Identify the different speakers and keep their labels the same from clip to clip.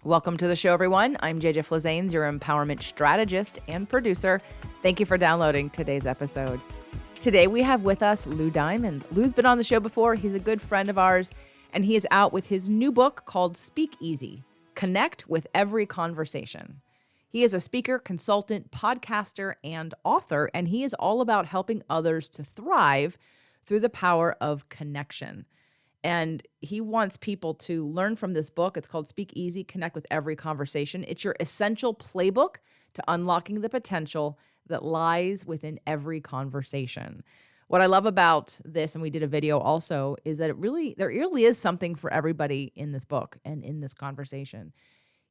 Speaker 1: Welcome to the show, everyone. I'm JJ Flazanes, your empowerment strategist and producer. Thank you for downloading today's episode. Today, we have with us Lou Diamond. Lou's been on the show before. He's a good friend of ours, and he is out with his new book called Speak Easy, Connect with Every Conversation. He is a speaker, consultant, podcaster, and author, and he is all about helping others to thrive through the power of connection. And he wants people to learn from this book. It's called Speak Easy, Connect with Every Conversation. It's your essential playbook to unlocking the potential that lies within every conversation. What I love about this, and we did a video also, is that there really is something for everybody in this book and in this conversation.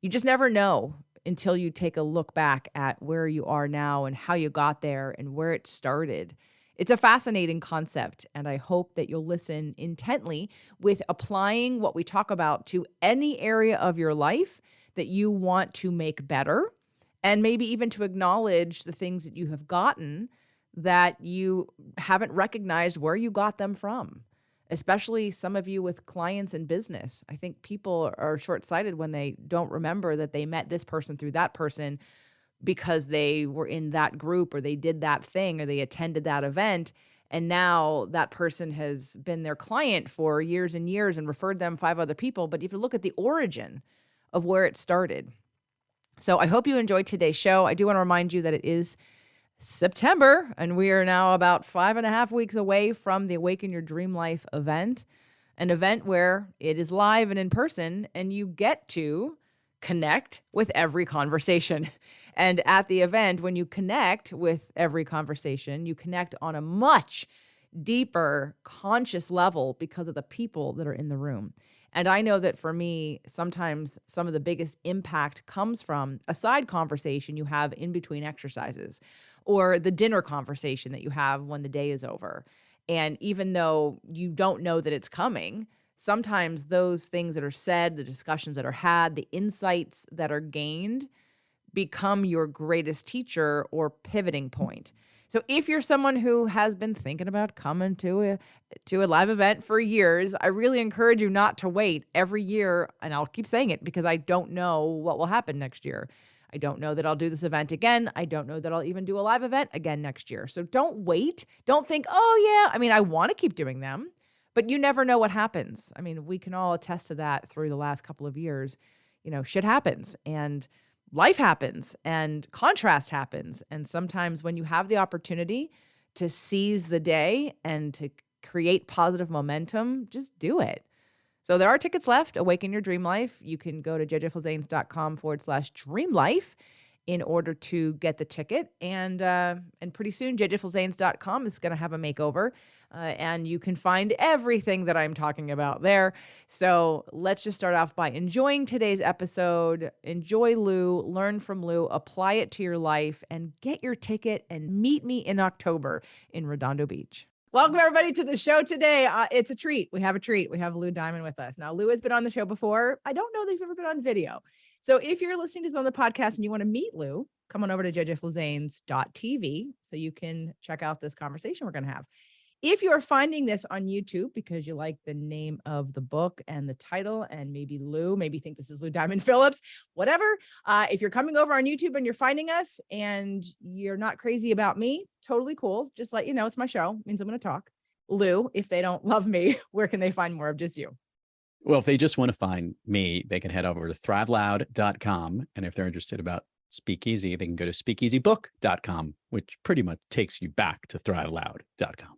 Speaker 1: You just never know until you take a look back at where you are now and how you got there and where it started. It's a fascinating concept, and I hope that you'll listen intently with applying what we talk about to any area of your life that you want to make better, and maybe even to acknowledge the things that you have gotten that you haven't recognized where you got them from, especially some of you with clients in business. I think people are short-sighted when they don't remember that they met this person through that person because they were in that group or they did that thing or they attended that event. And now that person has been their client for years and years and referred them 5 other people. But if you look at the origin of where it started. So I hope you enjoyed today's show. I do want to remind you that it is September and we are now about 5.5 weeks away from the Awaken Your Dream Life event, an event where it is live and in person and you get to connect with every conversation. And at the event, when you connect with every conversation, you connect on a much deeper conscious level because of the people that are in the room. And I know that for me, sometimes some of the biggest impact comes from a side conversation you have in between exercises or the dinner conversation that you have when the day is over. And even though you don't know that it's coming, sometimes those things that are said, the discussions that are had, the insights that are gained become your greatest teacher or pivoting point. So if you're someone who has been thinking about coming to a live event for years, I really encourage you not to wait every year. And I'll keep saying it because I don't know what will happen next year. I don't know that I'll do this event again. I don't know that I'll even do a live event again next year. So don't wait. Don't think, oh yeah, I mean, I want to keep doing them. But you never know what happens. I mean, we can all attest to that through the last couple of years. You know, shit happens and life happens and contrast happens. And sometimes when you have the opportunity to seize the day and to create positive momentum, just do it. So there are tickets left. Awaken Your Dream Life. You can go to jjflazanes.com/dreamlife in order to get the ticket. And pretty soon, jjflazanes.com is going to have a makeover. And you can find everything that I'm talking about there. So let's just start off by enjoying today's episode. Enjoy Lou, learn from Lou, apply it to your life, and get your ticket and meet me in October in Redondo Beach. Welcome, everybody, to the show today. It's a treat. We have a treat. We have Lou Diamond with us. Now, Lou has been on the show before. I don't know that you've ever been on video. So if you're listening to this on the podcast and you want to meet Lou, come on over to jjflazanes.tv so you can check out this conversation we're going to have. If you're finding this on YouTube because you like the name of the book and the title, and maybe Lou, maybe think this is Lou Diamond Phillips, whatever. If you're coming over on YouTube and you're finding us and you're not crazy about me, totally cool. Just let you know, it's my show. It means I'm going to talk. Lou, if they don't love me, where can they find more of just you?
Speaker 2: Well, if they just want to find me, they can head over to thriveloud.com. And if they're interested about Speakeasy, they can go to speakeasybook.com, which pretty much takes you back to thriveloud.com.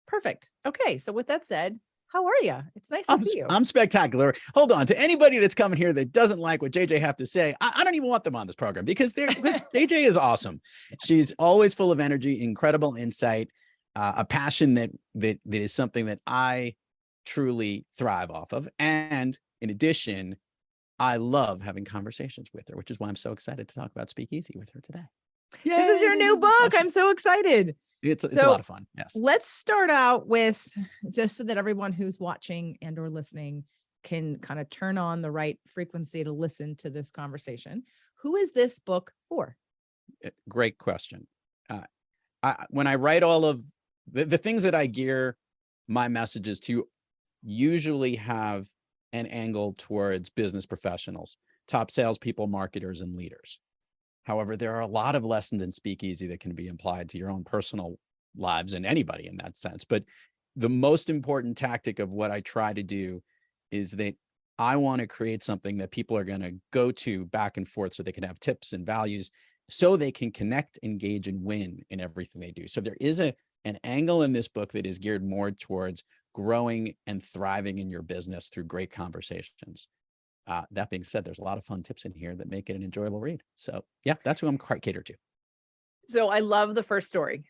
Speaker 1: Perfect. Okay. So with that said, how are you? It's nice to see you.
Speaker 2: I'm spectacular. Hold on. To anybody that's coming here that doesn't like what JJ have to say, I don't even want them on this program because JJ is awesome. She's always full of energy, incredible insight, a passion that is something that I truly thrive off of. And in addition, I love having conversations with her, which is why I'm so excited to talk about Speakeasy with her today.
Speaker 1: Yay, this is your new book. I'm so excited.
Speaker 2: It's a lot of fun. Yes.
Speaker 1: Let's start out with, just so that everyone who's watching and or listening can kind of turn on the right frequency to listen to this conversation. Who is this book for?
Speaker 2: Great question. When I write all of the things that I gear my messages to, usually have an angle towards business professionals, top salespeople, marketers, and leaders. However, there are a lot of lessons in speakeasy that can be applied to your own personal lives and anybody in that sense. But the most important tactic of what I try to do is that I want to create something that people are going to go to back and forth so they can have tips and values so they can connect, engage, and win in everything they do. So there is an angle in this book that is geared more towards growing and thriving in your business through great conversations. That being said, there's a lot of fun tips in here that make it an enjoyable read. So yeah, that's who I'm catered to.
Speaker 1: So I love the first story.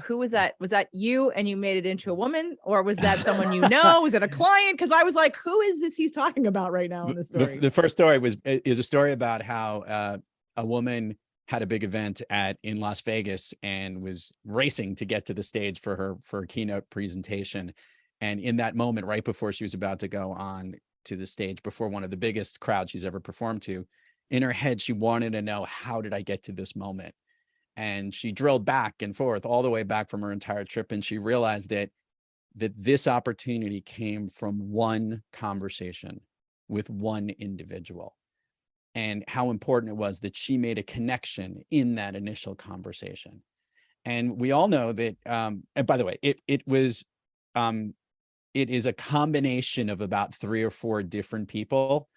Speaker 1: Who was that? Was that you and you made it into a woman, or was that someone you know? Was it a client? Because I was like, who is this he's talking about right now in the story?
Speaker 2: The first story is a story about how a woman had a big event in Las Vegas and was racing to get to the stage for her keynote presentation. And in that moment, right before she was about to go on to the stage before one of the biggest crowds she's ever performed to, in her head, she wanted to know, how did I get to this moment? And she drilled back and forth all the way back from her entire trip. And she realized that this opportunity came from one conversation with one individual, and how important it was that she made a connection in that initial conversation. And we all know that, and by the way, it is a combination of about 3 or 4 different people.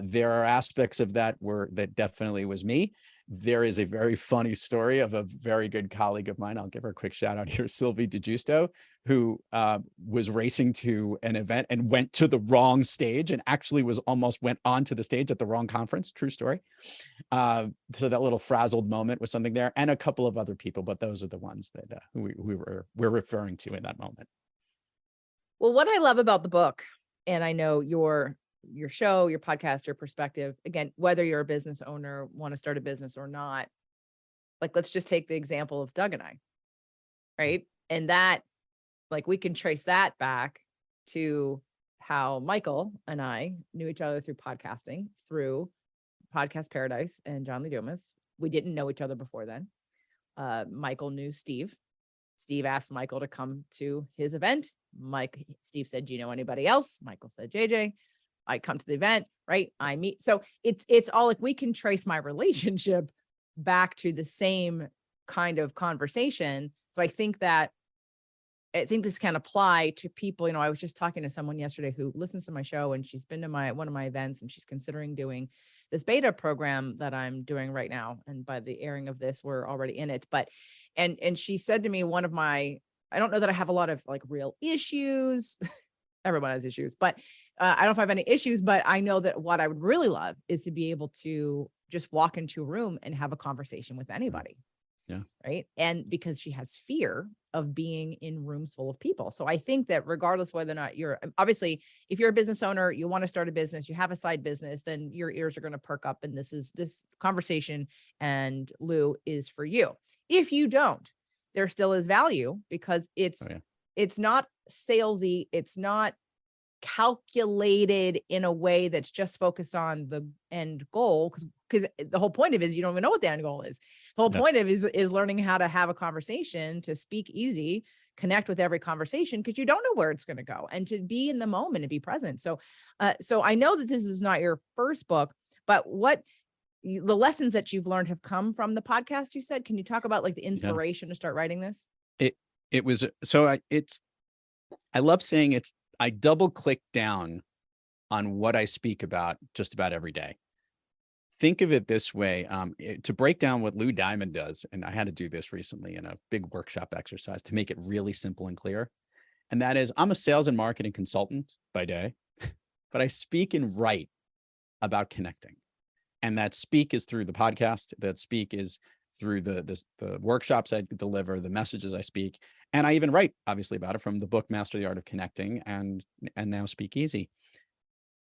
Speaker 2: There are aspects of that that definitely was me. There is a very funny story of a very good colleague of mine. I'll give her a quick shout out here, Sylvie DeGiusto, who was racing to an event and went to the wrong stage and actually went onto the stage at the wrong conference. True story. So that little frazzled moment was something there, and a couple of other people, but those are the ones that we're referring to in that moment.
Speaker 1: Well, what I love about the book, and I know your show, your podcast, your perspective, again, whether you're a business owner, want to start a business or not, like, let's just take the example of Doug and I, right? And that, like, we can trace that back to how Michael and I knew each other through podcasting, through Podcast Paradise and John Lee Dumas. We didn't know each other before then. Michael knew Steve. Steve asked Michael to come to his event. Steve said, do you know anybody else? Michael said, JJ. I come to the event, right? I meet. So it's all like, we can trace my relationship back to the same kind of conversation. So I think this can apply to people. You know, I was just talking to someone yesterday who listens to my show, and she's been to one of my events, and she's considering doing this beta program that I'm doing right now. And by the airing of this, we're already in it. But, and she said to me, I don't know that I have a lot of like real issues. Everyone has issues, but I don't know if I have any issues, but I know that what I would really love is to be able to just walk into a room and have a conversation with anybody.
Speaker 2: Yeah.
Speaker 1: Right. And because she has fear of being in rooms full of people. So I think that regardless whether or not obviously, if you're a business owner, you want to start a business, you have a side business, then your ears are going to perk up. And this conversation, and Lou, is for you. If you don't, there still is value, because it's not salesy. It's not calculated in a way that's just focused on the end goal, because the whole point of it is you don't even know what the end goal is. The whole point of it is learning how to have a conversation, to speak easy, connect with every conversation, because you don't know where it's going to go, and to be in the moment and be present. So I know that this is not your first book, but what the lessons that you've learned have come from the podcast, you said. Can you talk about like the inspiration to start writing this?
Speaker 2: It was, so I love saying I double click down on what I speak about just about every day. Think of it this way, to break down what Lou Diamond does. And I had to do this recently in a big workshop exercise to make it really simple and clear. And that is, I'm a sales and marketing consultant by day, but I speak and write about connecting. And that speak is through the podcast. That speak is through the workshops I deliver, the messages I speak. And I even write, obviously, about it, from the book, Master the Art of Connecting, and now Speak Easy.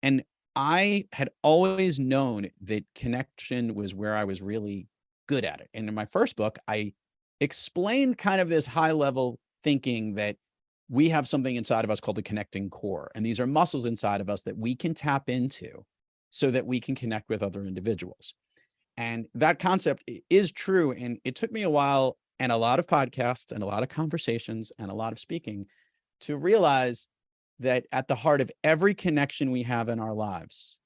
Speaker 2: And I had always known that connection was where I was really good at it. And in my first book, I explained kind of this high level thinking that we have something inside of us called the connecting core. And these are muscles inside of us that we can tap into so that we can connect with other individuals. And that concept is true. And it took me a while, and a lot of podcasts and a lot of conversations and a lot of speaking, to realize that at the heart of every connection we have in our lives,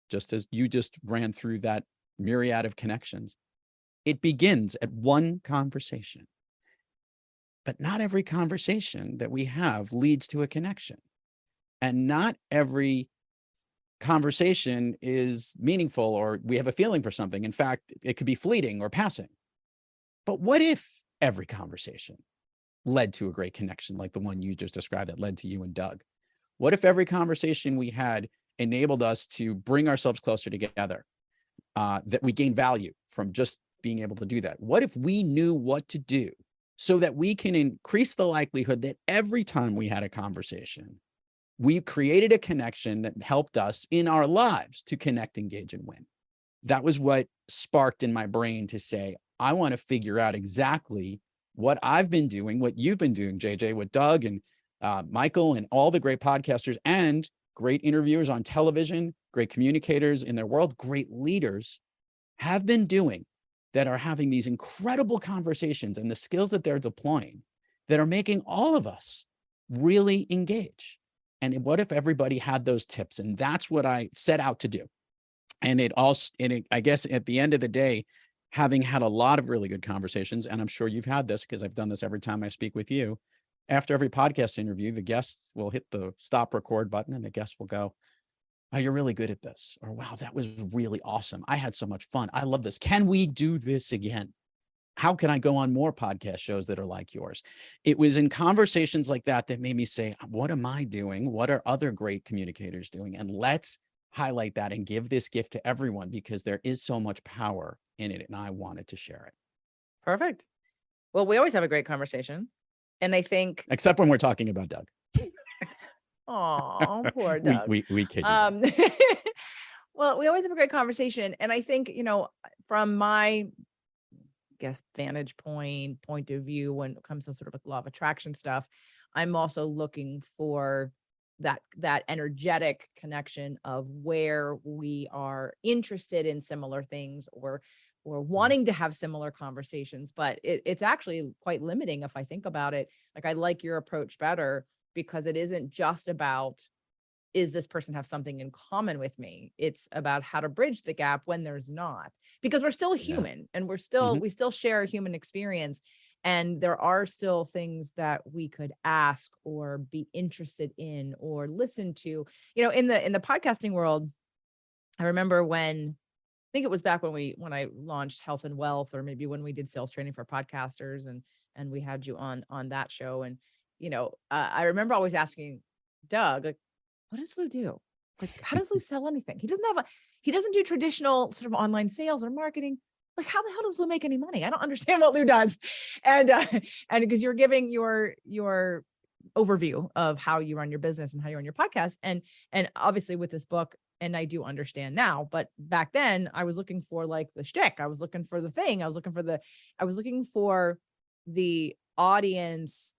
Speaker 2: just as you just ran through that myriad of connections, it begins at one conversation. But not every conversation that we have leads to a connection. And not every conversation is meaningful or we have a feeling for something. In fact, it could be fleeting or passing. But what if every conversation led to a great connection like the one you just described that led to you and Doug? What if every conversation we had enabled us to bring ourselves closer together, that we gain value from just being able to do that? What if we knew what to do so that we can increase the likelihood that every time we had a conversation, we created a connection that helped us in our lives to connect, engage, and win? That was what sparked in my brain to say, I want to figure out exactly what I've been doing, what you've been doing, JJ, what Doug and Michael and all the great podcasters and great interviewers on television, great communicators in their world, great leaders have been doing, that are having these incredible conversations and the skills that they're deploying that are making all of us really engage. And what if everybody had those tips? And that's what I set out to do. And I guess at the end of the day, having had a lot of really good conversations, and I'm sure you've had this because I've done this every time I speak with you, after every podcast interview, the guests will hit the stop record button and the guest will go, oh, you're really good at this. Or, wow, that was really awesome. I had so much fun. I love this. Can we do this again? How can I go on more podcast shows that are like yours? It was in conversations like that that made me say, what am I doing? What are other great communicators doing? And let's highlight that and give this gift to everyone because there is so much power in it. And I wanted to share it.
Speaker 1: Perfect. Well, we always have a great conversation. And I think,
Speaker 2: except when we're talking about Doug.
Speaker 1: oh, poor Doug.
Speaker 2: we kid you.
Speaker 1: Well, we always have a great conversation. And I think, from my vantage point of view, when it comes to sort of like law of attraction stuff, I'm also looking for that energetic connection of where we are interested in similar things or wanting to have similar conversations. But it's actually quite limiting if I think about it. Like, I like your approach better because it isn't just about, is this person have something in common with me? It's about how to bridge the gap when there's not, because we're still human and we still share a human experience. And there are still things that we could ask or be interested in or listen to, in the podcasting world. I remember I think it was back when I launched Health and Wealth, or maybe when we did sales training for podcasters and we had you on that show. And, I remember always asking Doug, like, what does Lou do? Like, how does Lou sell anything? He doesn't do traditional sort of online sales or marketing. Like, how the hell does Lou make any money? I don't understand what Lou does. And because you're giving your overview of how you run your business and how you run your podcast. And obviously with this book, and I do understand now, but back then I was looking for like the shtick. I was looking for the thing. I was looking for the audience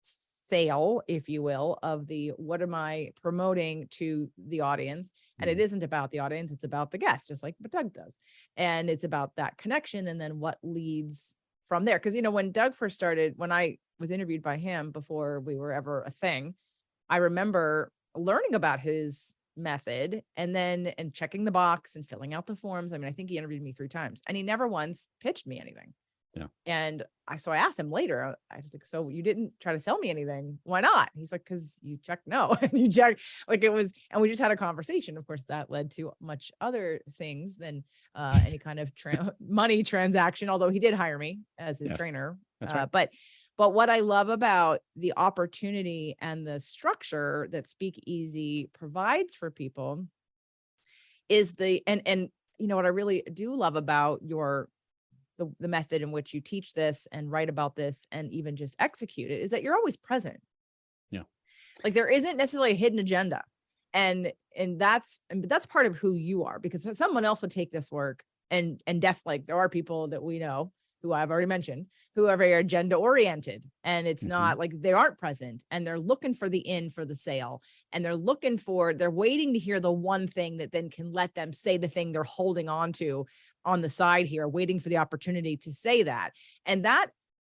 Speaker 1: sale, if you will, of what am I promoting to the audience? And it isn't about the audience, it's about the guest, just like what Doug does. And it's about that connection and then what leads from there. Because, when Doug first started, when I was interviewed by him before we were ever a thing, I remember learning about his method and checking the box and filling out the forms. I mean, I think he interviewed me 3 times and he never once pitched me anything.
Speaker 2: Yeah.
Speaker 1: And so I asked him later, I was like, so you didn't try to sell me anything. Why not? He's like, cause you checked no. And you checked, like, it was, and we just had a conversation. Of course, that led to much other things than any kind of money transaction, although he did hire me as his trainer.
Speaker 2: That's right.
Speaker 1: But what I love about the opportunity and the structure that Speak Easy provides for people is and what I really do love about the method in which you teach this and write about this and even just execute it is that you're always present.
Speaker 2: Yeah.
Speaker 1: Like, there isn't necessarily a hidden agenda. And that's part of who you are, because someone else would take this work and like there are people that we know who I've already mentioned, who are very agenda oriented, and it's not like they aren't present and they're looking for the in for the sale. And they're waiting to hear the one thing that then can let them say the thing they're holding on to on the side here, waiting for the opportunity to say that. And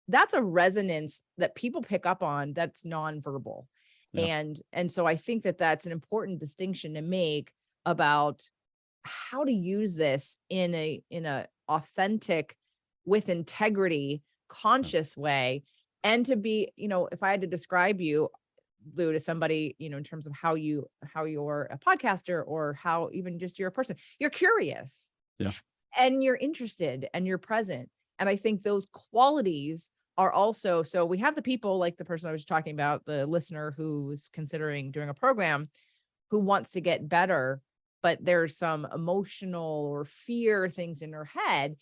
Speaker 1: that's a resonance that people pick up on that's nonverbal.
Speaker 2: Yeah.
Speaker 1: And so I think that that's an important distinction to make about how to use this in a authentic, with integrity,
Speaker 2: Yeah.
Speaker 1: conscious way. And to be, if I had to describe you, Lou, to somebody, in terms of how you're a podcaster, or how even just you're a person, you're curious
Speaker 2: Yeah.
Speaker 1: and you're interested and you're present. And I think those qualities are also, so we have the people like the person I was talking about, the listener who's considering doing a program, who wants to get better, but there's some emotional or fear things in her head.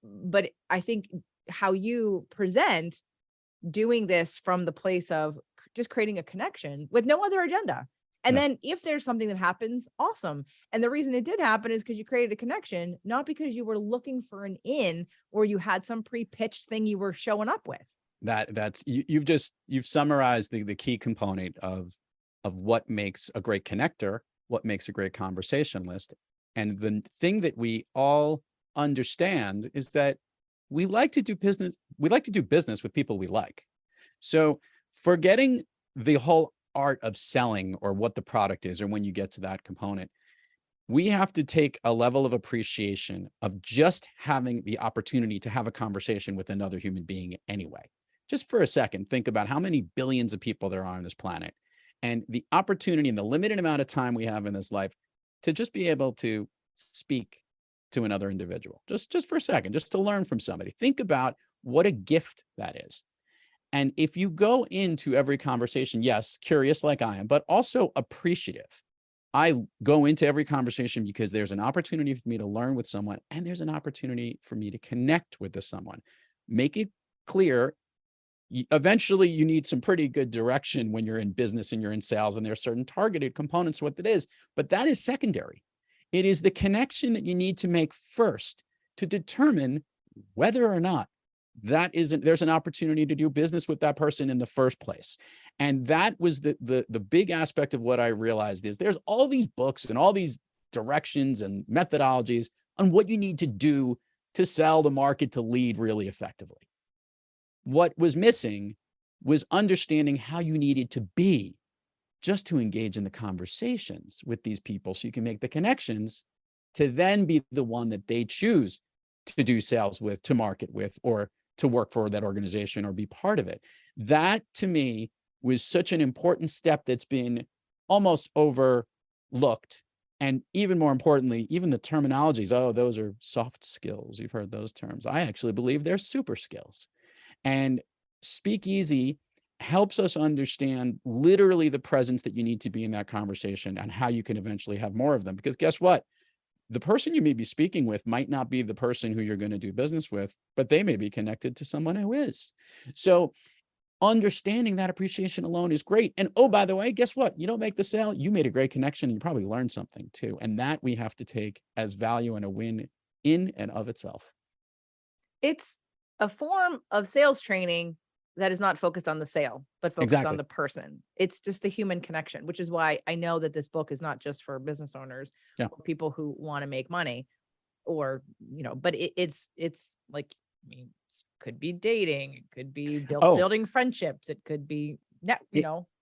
Speaker 1: But I think how you present, doing this from the place of just creating a connection with no other agenda. And
Speaker 2: Yeah.
Speaker 1: then if there's something that happens, awesome. And the reason it did happen is because you created a connection, not because you were looking for an in, or you had some pre-pitched thing you were showing up with.
Speaker 2: You've summarized the key component of what makes a great connector, what makes a great conversationalist. And the thing that we all understand is that we like to do business with people we like. So forgetting the whole art of selling or what the product is, or when you get to that component, we have to take a level of appreciation of just having the opportunity to have a conversation with another human being anyway. Just for a second, think about how many billions of people there are on this planet, and the opportunity and the limited amount of time we have in this life to just be able to speak to another individual, just for a second, just to learn from somebody. Think about what a gift that is. And if you go into every conversation, yes, curious like I am, but also appreciative. I go into every conversation because there's an opportunity for me to learn with someone, and there's an opportunity for me to connect with this someone. Make it clear. Eventually, you need some pretty good direction when you're in business and you're in sales, and there are certain targeted components to what that is, but that is secondary. It is the connection that you need to make first to determine whether or not there's an opportunity to do business with that person in the first place. And that was the big aspect of what I realized is there's all these books and all these directions and methodologies on what you need to do to sell, the market, to lead really effectively. What was missing was understanding how you needed to be just to engage in the conversations with these people, so you can make the connections to then be the one that they choose to do sales with, to market with, or to work for that organization or be part of it. That to me was such an important step that's been almost overlooked. And even more importantly, even the terminologies, oh, those are soft skills. You've heard those terms. I actually believe they're super skills. And Speakeasy helps us understand literally the presence that you need to be in that conversation and how you can eventually have more of them. Because guess what? The person you may be speaking with might not be the person who you're going to do business with, but they may be connected to someone who is. So understanding that appreciation alone is great. And oh, by the way, guess what? You don't make the sale. You made a great connection. And you probably learned something too. And that we have to take as value and a win in and of itself.
Speaker 1: It's a form of sales training that is not focused on the sale, but focused on
Speaker 2: Exactly.
Speaker 1: the person. It's just a human connection, which is why I know that this book is not just for business owners
Speaker 2: Yeah.
Speaker 1: or people who want to make money, or, but it's like, I mean, it could be dating, it could be
Speaker 2: Oh,
Speaker 1: building friendships, it could be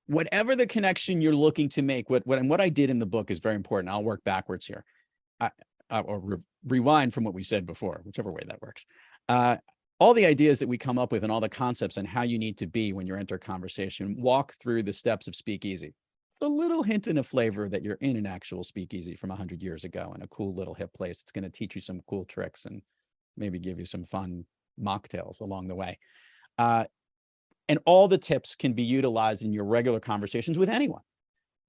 Speaker 2: whatever the connection you're looking to make, what I did in the book is very important. I'll work backwards here. Or rewind from what we said before, whichever way that works. All the ideas that we come up with and all the concepts and how you need to be when you enter a conversation, walk through the steps of Speakeasy. The little hint and a flavor that you're in an actual speakeasy from 100 years ago in a cool little hip place. It's going to teach you some cool tricks and maybe give you some fun mocktails along the way. And all the tips can be utilized in your regular conversations with anyone.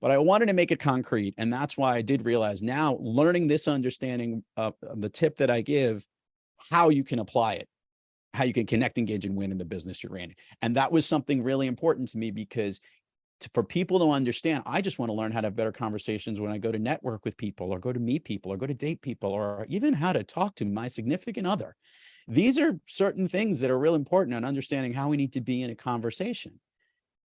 Speaker 2: But I wanted to make it concrete. And that's why I did realize now, learning this understanding of the tip that I give, how you can apply it, how you can connect, engage, and win in the business you're in. And that was something really important to me, because for people to understand, I just want to learn how to have better conversations when I go to network with people, or go to meet people, or go to date people, or even how to talk to my significant other. These are certain things that are real important on understanding how we need to be in a conversation.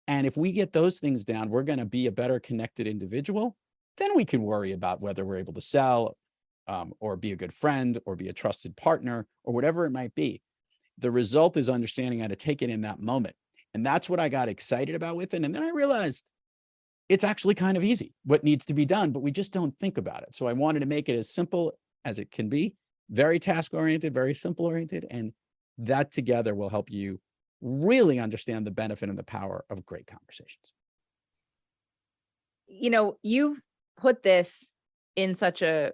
Speaker 2: And if we get those things down, we're going to be a better connected individual. Then we can worry about whether we're able to sell, or be a good friend, or be a trusted partner, or whatever it might be. The result is understanding how to take it in that moment. And that's what I got excited about with it. And then I realized it's actually kind of easy what needs to be done, but we just don't think about it. So I wanted to make it as simple as it can be, very task oriented, very simple oriented. And that together will help you really understand the benefit and the power of great conversations.
Speaker 1: You've put this in such a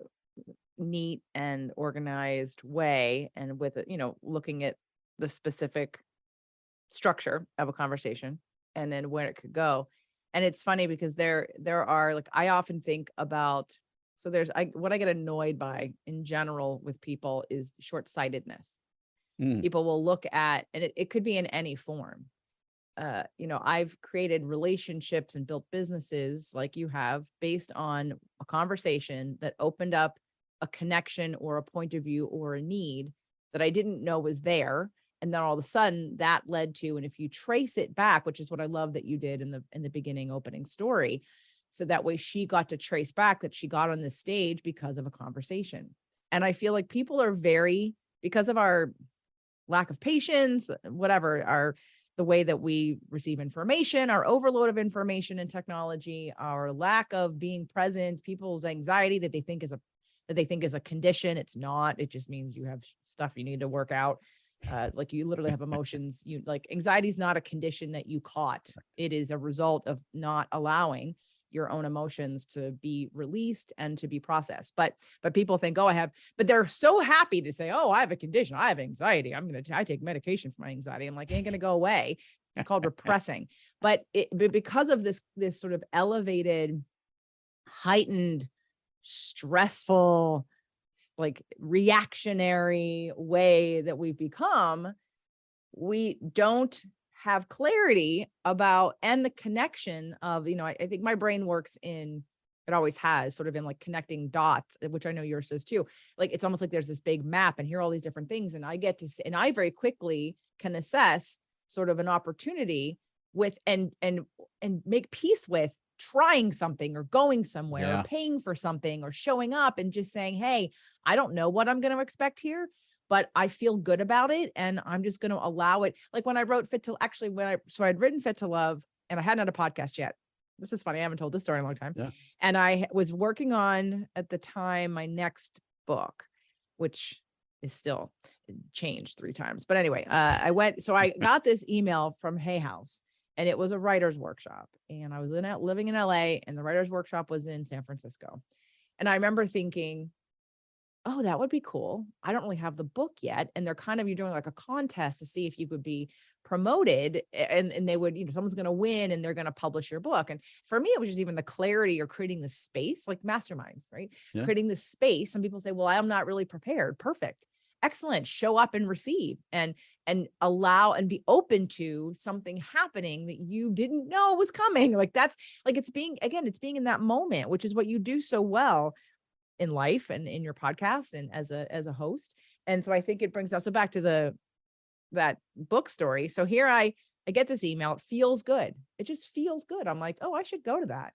Speaker 1: neat and organized way, and with it, looking at the specific structure of a conversation and then where it could go. And it's funny because there are, like, I often think about, so what I get annoyed by in general with people is short-sightedness. People will look at, and it could be in any form. I've created relationships and built businesses like you have based on a conversation that opened up a connection or a point of view or a need that I didn't know was there. And then all of a sudden that led to, and if you trace it back, which is what I love that you did in the beginning opening story. So that way she got to trace back that she got on this stage because of a conversation. And I feel like people are because of our lack of patience, whatever, the way that we receive information, our overload of information and technology, our lack of being present, people's anxiety that they think is a condition. It's not. It just means you have stuff you need to work out. Like you literally have emotions. Anxiety is not a condition that you caught. It is a result of not allowing your own emotions to be released and to be processed. But people think, but they're so happy to say, oh, I have a condition. I have anxiety. I take medication for my anxiety. I'm like, it ain't going to go away. It's called repressing. But because of this sort of elevated, heightened, stressful, like reactionary way that we've become, we don't have clarity about, and the connection of, I think my brain works it always has, sort of in like connecting dots, which I know yours does too. Like, it's almost like there's this big map and here are all these different things. And I very quickly can assess sort of an opportunity with, and make peace with trying something or going somewhere or paying for something or showing up and just saying, hey, I don't know what I'm going to expect here, but I feel good about it. And I'm just going to allow it. Like when I wrote I'd written Fit to Love and I hadn't had a podcast yet. This is funny. I haven't told this story in a long time. Yeah. And I was working on, at the time, my next book, which is still changed 3 times. But anyway, I got this email from Hay House, and it was a writer's workshop. And I was living in LA, and the writer's workshop was in San Francisco. And I remember thinking, oh, that would be cool. I don't really have the book yet. And they're you're doing like a contest to see if you could be promoted, and they would, someone's going to win and they're going to publish your book. And for me, it was just even the clarity or creating the space, like masterminds, right? Yeah. Creating the space. Some people say, well, I'm not really prepared. Perfect. Excellent. Show up and receive and allow and be open to something happening that you didn't know was coming. Like that's like, it's being in that moment, which is what you do so well in life and in your podcast and as a host. And so I think it brings us back to that book story. So here I get this email. It feels good. It just feels good. I'm like, oh, I should go to that.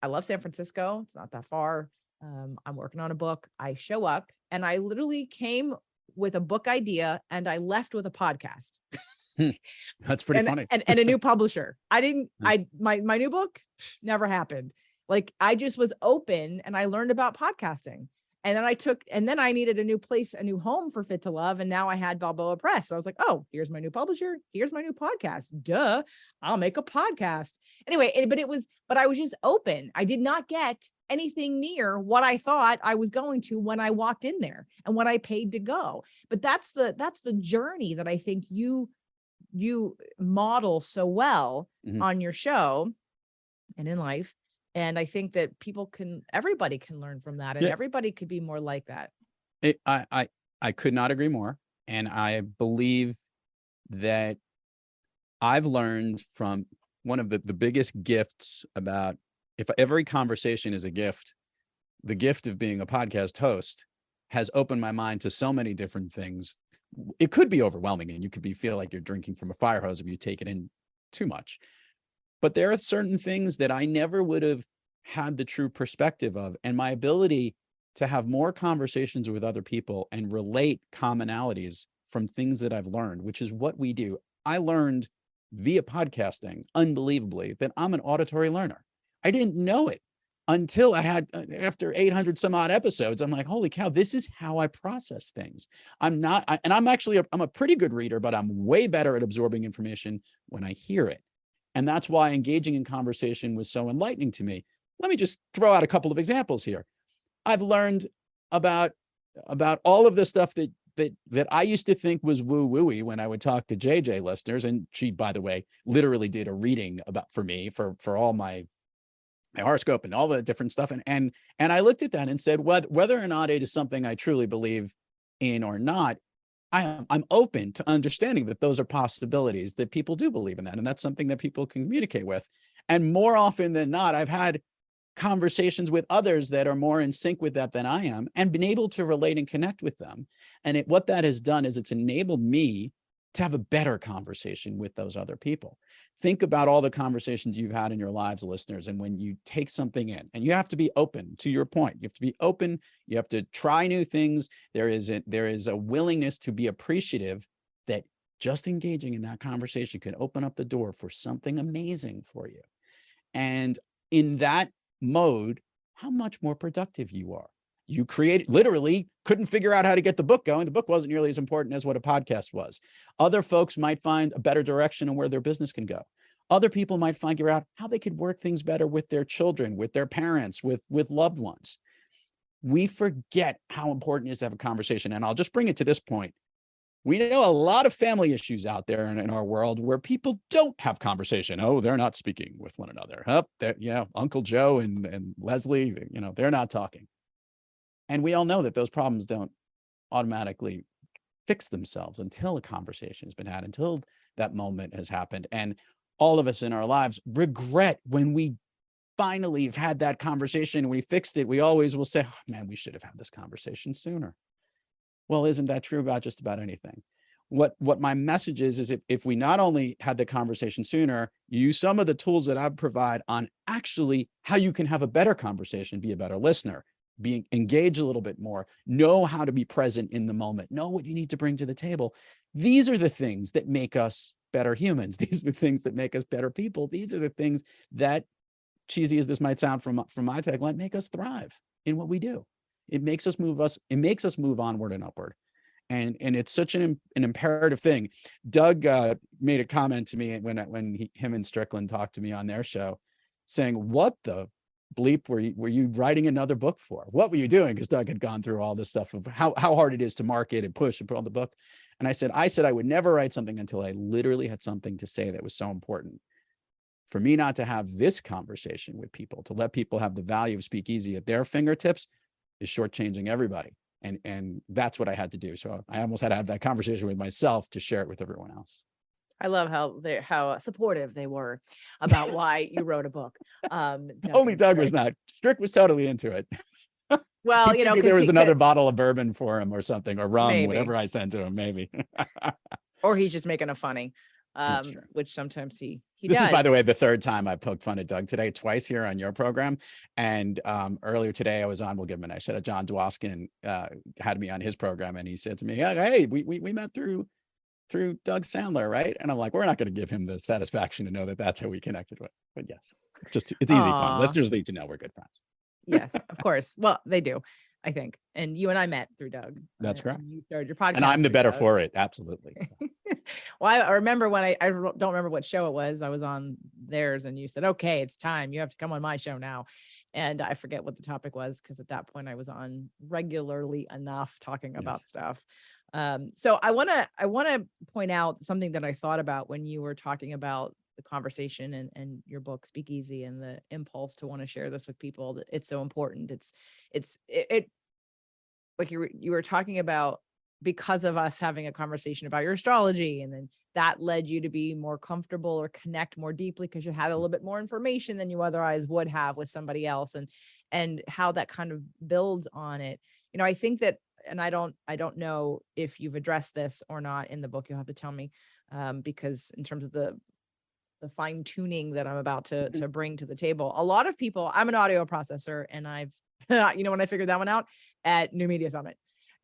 Speaker 1: I love San Francisco. It's not that far. I'm working on a book. I show up and I literally came with a book idea and I left with a podcast.
Speaker 2: That's pretty funny.
Speaker 1: and a new publisher. My new book never happened. Like I just was open and I learned about podcasting. And then I needed a new place, a new home for Fit to Love. And now I had Balboa Press. So I was like, oh, here's my new publisher. Here's my new podcast. Duh, I'll make a podcast. Anyway, but I was just open. I did not get anything near what I thought I was going to when I walked in there and what I paid to go. But that's the journey that I think you model so well on your show and in life. And I think that everybody can learn from that, and everybody could be more like that.
Speaker 2: I could not agree more. And I believe that I've learned from one of the biggest gifts about, if every conversation is a gift, the gift of being a podcast host has opened my mind to so many different things. It could be overwhelming and you could feel like you're drinking from a fire hose if you take it in too much. But there are certain things that I never would have had the true perspective of, and my ability to have more conversations with other people and relate commonalities from things that I've learned, which is what we do. I learned via podcasting, unbelievably, that I'm an auditory learner. I didn't know it until I had, after 800 some odd episodes, I'm like, holy cow, this is how I process things. I'm a pretty good reader, but I'm way better at absorbing information when I hear it. And that's why engaging in conversation was so enlightening to me. Let me just throw out a couple of examples here. I've learned about all of the stuff that I used to think was woo-wooey when I would talk to JJ listeners. And she, by the way, literally did a reading for me for all my horoscope and all the different stuff. And I looked at that and said, whether or not it is something I truly believe in or not, I'm open to understanding that those are possibilities, that people do believe in that. And that's something that people can communicate with. And more often than not, I've had conversations with others that are more in sync with that than I am, and been able to relate and connect with them. And what that has done is it's enabled me to have a better conversation with those other people. Think about all the conversations you've had in your lives, listeners. And when you take something in, and you have to be open, to your point, you have to be open, you have to try new things. There is a willingness to be appreciative that just engaging in that conversation can open up the door for something amazing for you. And in that mode, how much more productive you are. You literally couldn't figure out how to get the book going. The book wasn't nearly as important as what a podcast was. Other folks might find a better direction on where their business can go. Other people might figure out how they could work things better with their children, with their parents, with loved ones. We forget how important it is to have a conversation. And I'll just bring it to this point. We know a lot of family issues out there in our world where people don't have conversation. Oh, they're not speaking with one another. Uncle Joe and Leslie, they're not talking. And we all know that those problems don't automatically fix themselves until a conversation has been had, until that moment has happened. And all of us in our lives regret when we finally have had that conversation, we fixed it. We always will say, oh, man, we should have had this conversation sooner. Well, isn't that true about just about anything? What my message is if we not only had the conversation sooner, use some of the tools that I provide on actually how you can have a better conversation, be a better listener, be engaged a little bit more, know how to be present in the moment, know what you need to bring to the table. These are the things that make us better humans. These are the things that make us better people. These are the things that, cheesy as this might sound from my tagline, make us thrive in what we do. It makes us move onward and upward. And it's such an imperative thing. Doug made a comment to me when him and Strickland talked to me on their show, saying, what the bleep were you writing another book for? What were you doing? Because Doug had gone through all this stuff of how hard it is to market and push and put on the book. And I said I would never write something until I literally had something to say that was so important for me not to have this conversation with people, to let people have the value of Speakeasy at their fingertips, is shortchanging everybody. And that's what I had to do. So I almost had to have that conversation with myself to share it with everyone else.
Speaker 1: I love how supportive they were about why you wrote a book.
Speaker 2: Only Doug was not. Strick was totally into it.
Speaker 1: Well,
Speaker 2: maybe there was another bottle of bourbon for him or something, or rum,
Speaker 1: maybe.
Speaker 2: Whatever I sent to him, maybe.
Speaker 1: Or he's just making a funny, which sometimes he does.
Speaker 2: This is, by the way, the third time I poked fun at Doug today, twice here on your program. And earlier today I was on, we'll give him a nice shout out. John Dwoskin had me on his program, and he said to me, hey, we met through Doug Sandler, right? And I'm like, we're not going to give him the satisfaction to know that that's how we connected with. But yes, it's easy fun. Listeners need to know we're good friends.
Speaker 1: Yes, of course. Well, they do, I think. And you and I met through Doug.
Speaker 2: That's correct.
Speaker 1: You started your podcast.
Speaker 2: And I'm the better for it. Absolutely.
Speaker 1: Well, I remember when I don't remember what show it was. I was on theirs and you said, okay, it's time. You have to come on my show now. And I forget what the topic was, because at that point I was on regularly enough talking about stuff. So I want to point out something that I thought about when you were talking about the conversation and your book Speakeasy, and the impulse to want to share this with people. That it's so important. It's like you were talking about, because of us having a conversation about your astrology, and then that led you to be more comfortable or connect more deeply because you had a little bit more information than you otherwise would have with somebody else, and how that kind of builds on it. I think that, and I don't know if you've addressed this or not in the book, you'll have to tell me, because in terms of the fine tuning that I'm about to bring to the table, a lot of people, I'm an audio processor, and I've, when I figured that one out at New Media Summit.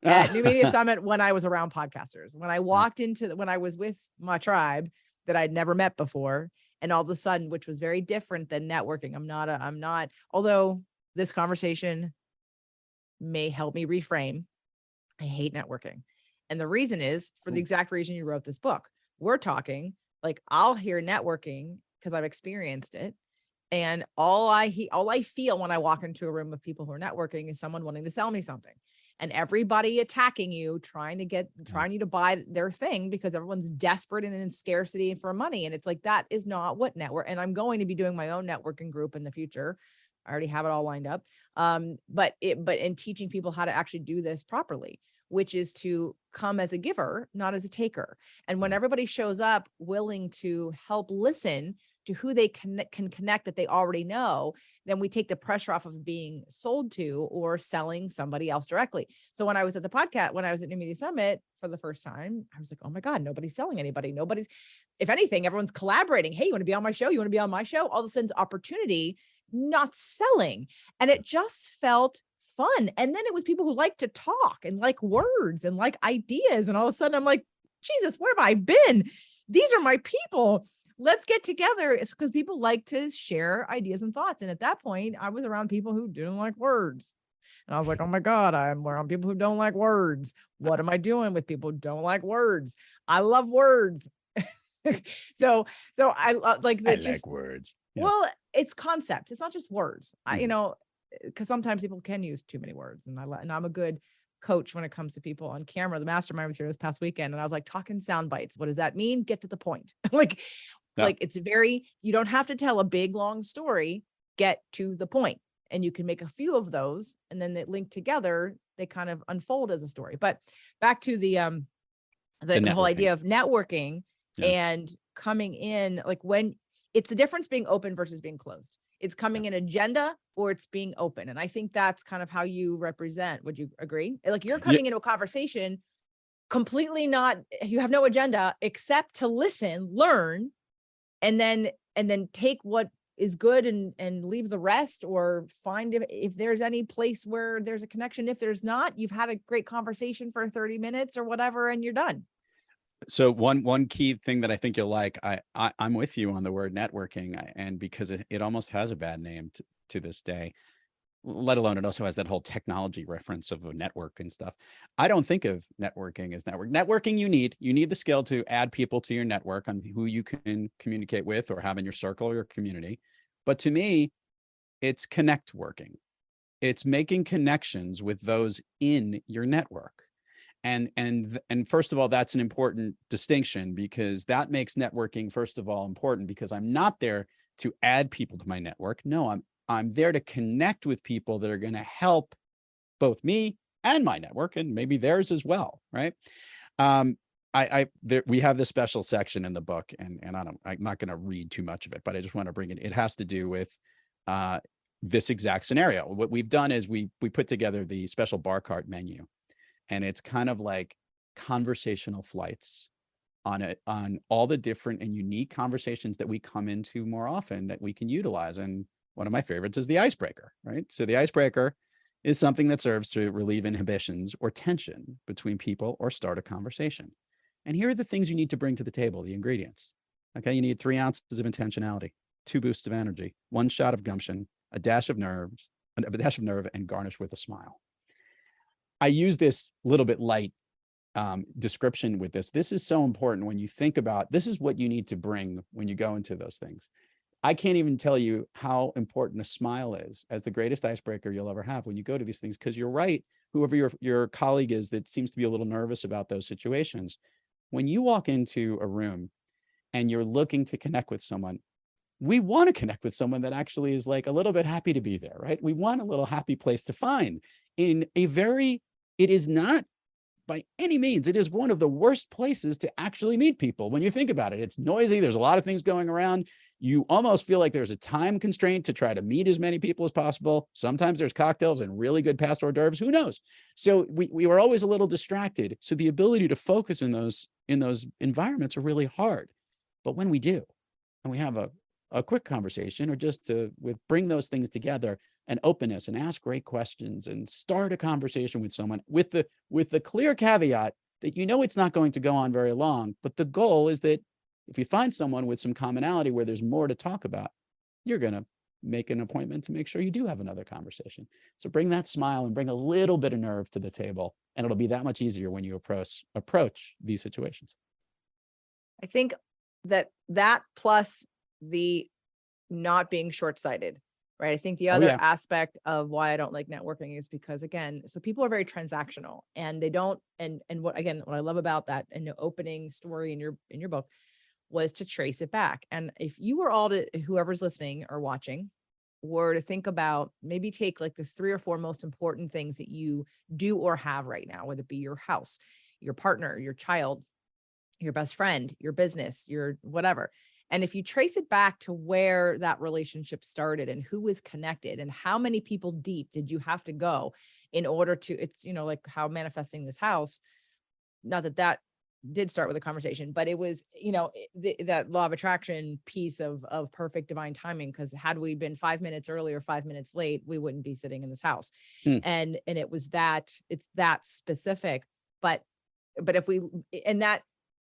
Speaker 1: At New Media Summit, when I was around podcasters, when I walked when I was with my tribe, that I'd never met before. And all of a sudden, which was very different than networking. I'm not, although this conversation may help me reframe, I hate networking. And the reason is for the exact reason you wrote this book. We're talking like I'll hear networking because I've experienced it. And all I feel when I walk into a room of people who are networking is someone wanting to sell me something, and everybody attacking you, trying you to buy their thing because everyone's desperate and in scarcity for money. And it's like, that is not what network. And I'm going to be doing my own networking group in the future. I already have it all lined up. But in teaching people how to actually do this properly, which is to come as a giver, not as a taker. And when everybody shows up willing to help listen to who they can connect that they already know, then we take the pressure off of being sold to or selling somebody else directly. So when I was at the podcast, when I was at New Media Summit for the first time, I was like, oh my God, nobody's selling anybody. If anything, everyone's collaborating. Hey, you want to be on my show? You want to be on my show? All of a sudden, opportunity, not selling. And it just felt fun. And then it was people who like to talk and like words and like ideas. And all of a sudden I'm like, Jesus, where have I been? These are my people. Let's get together. It's because people like to share ideas and thoughts. And at that point, I was around people who didn't like words. And I was like, oh my God, I'm around people who don't like words. What am I doing with people who don't like words? I love words. so I like that.
Speaker 2: I like words.
Speaker 1: Yeah. Well, it's concepts. It's not just words. Because sometimes people can use too many words, and I'm a good coach when it comes to people on camera. The mastermind was here this past weekend, and I was like, talking sound bites. What does that mean? Get to the point. Like it's you don't have to tell a big long story. Get to the point, and you can make a few of those, and then they link together. They kind of unfold as a story. But back to the whole idea of networking and coming in, like when it's the difference being open versus being closed. It's coming in agenda or it's being open. And I think that's kind of how you represent. Would you agree? Like you're coming into a conversation completely you have no agenda except to listen, learn, and then take what is good and leave the rest, or find if there's any place where there's a connection. If there's not, you've had a great conversation for 30 minutes or whatever, and you're done.
Speaker 2: So one key thing that I think you'll like, I'm with you on the word networking, and because it almost has a bad name to this day, let alone it also has that whole technology reference of a network and stuff. I don't think of networking as network. Networking, you need the skill to add people to your network on who you can communicate with or have in your circle or your community. But to me, it's connect working. It's making connections with those in your network. And first of all, that's an important distinction, because that makes networking, first of all, important, because I'm not there to add people to my network. No, I'm there to connect with people that are going to help both me and my network, and maybe theirs as well, right? We have this special section in the book, and I'm not going to read too much of it, but I just want to bring it. It has to do with this exact scenario. What we've done is we put together the special bar cart menu. And it's kind of like conversational flights on all the different and unique conversations that we come into more often that we can utilize. And one of my favorites is the icebreaker, right? So the icebreaker is something that serves to relieve inhibitions or tension between people or start a conversation. And here are the things you need to bring to the table, the ingredients. Okay, you need 3 ounces of intentionality, 2 boosts of energy, 1 shot of gumption, a dash of nerve, and garnish with a smile. I use this little bit light description with this. This is so important when you think about, this is what you need to bring when you go into those things. I can't even tell you how important a smile is as the greatest icebreaker you'll ever have when you go to these things, because you're right, whoever your colleague is that seems to be a little nervous about those situations, when you walk into a room and you're looking to connect with someone, we want to connect with someone that actually is like a little bit happy to be there, right? We want a little happy place to find it is not by any means, it is one of the worst places to actually meet people. When you think about it, it's noisy. There's a lot of things going around. You almost feel like there's a time constraint to try to meet as many people as possible. Sometimes there's cocktails and really good past hors d'oeuvres. Who knows? So we were always a little distracted. So the ability to focus in those environments are really hard. But when we do, and we have a quick conversation, or just to bring those things together, and openness, and ask great questions, and start a conversation with someone with the clear caveat that it's not going to go on very long, but the goal is that If you find someone with some commonality where there's more to talk about, you're going to make an appointment to make sure you do have another conversation. So bring that smile and bring a little bit of nerve to the table, and it'll be that much easier when you approach these situations.
Speaker 1: I think that plus the not being short-sighted, right? I think the other aspect of why I don't like networking is because, again, so people are very transactional, and they don't, and what I love about that and the opening story in your book was to trace it back. And if you were all to, whoever's listening or watching, were to think about, maybe take like the 3 or 4 most important things that you do or have right now, whether it be your house, your partner, your child, your best friend, your business, your whatever. And if you trace it back to where that relationship started and who was connected and how many people deep did you have to go in order to, it's, like how manifesting this house, not that did start with a conversation, but it was, that law of attraction piece of perfect divine timing. Because had we been 5 minutes early or 5 minutes late, we wouldn't be sitting in this house. And it was that, it's that specific, but if we, and that